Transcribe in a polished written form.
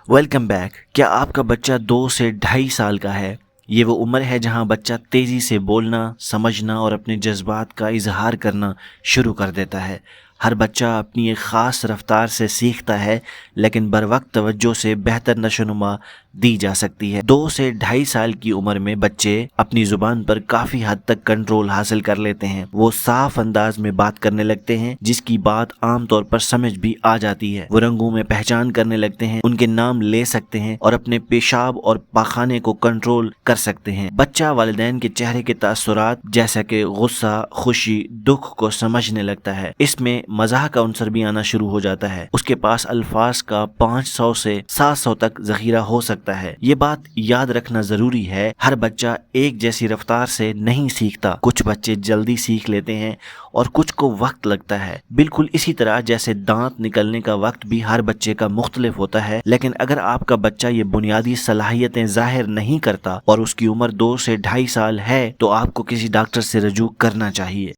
Welcome back. کیا آپ کا بچہ 2 سے 2.5 سال کا ہے؟ یہ وہ عمر ہے جہاں بچہ تیزی سے بولنا، سمجھنا اور اپنے جذبات کا اظہار کرنا شروع کر دیتا ہے۔ ہر بچہ اپنی ایک خاص رفتار سے سیکھتا ہے، لیکن بروقت توجہ سے بہتر نشوونما دی جا سکتی ہے۔ 2 سے 2.5 سال کی عمر میں بچے اپنی زبان پر کافی حد تک کنٹرول حاصل کر لیتے ہیں۔ وہ صاف انداز میں بات کرنے لگتے ہیں، جس کی بات عام طور پر سمجھ بھی آ جاتی ہے۔ وہ رنگوں میں پہچان کرنے لگتے ہیں، ان کے نام لے سکتے ہیں اور اپنے پیشاب اور پاخانے کو کنٹرول کر سکتے ہیں۔ بچہ والدین کے چہرے کے تاثرات جیسا کہ غصہ، خوشی، دکھ کو سمجھنے لگتا ہے۔ اس میں مزاح کا عنصر بھی آنا شروع ہو جاتا ہے۔ اس کے پاس الفاظ کا 500 سے 700 تک ذخیرہ ہو سکتا ہے۔ یہ بات یاد رکھنا ضروری ہے، ہر بچہ ایک جیسی رفتار سے نہیں سیکھتا۔ کچھ بچے جلدی سیکھ لیتے ہیں اور کچھ کو وقت لگتا ہے۔ بالکل اسی طرح جیسے دانت نکلنے کا وقت بھی ہر بچے کا مختلف ہوتا ہے، لیکن اگر آپ کا بچہ یہ بنیادی صلاحیتیں ظاہر نہیں کرتا اور اس کی عمر 2 سے 2.5 سال ہے تو آپ کو کسی ڈاکٹر سے رجوع کرنا چاہیے۔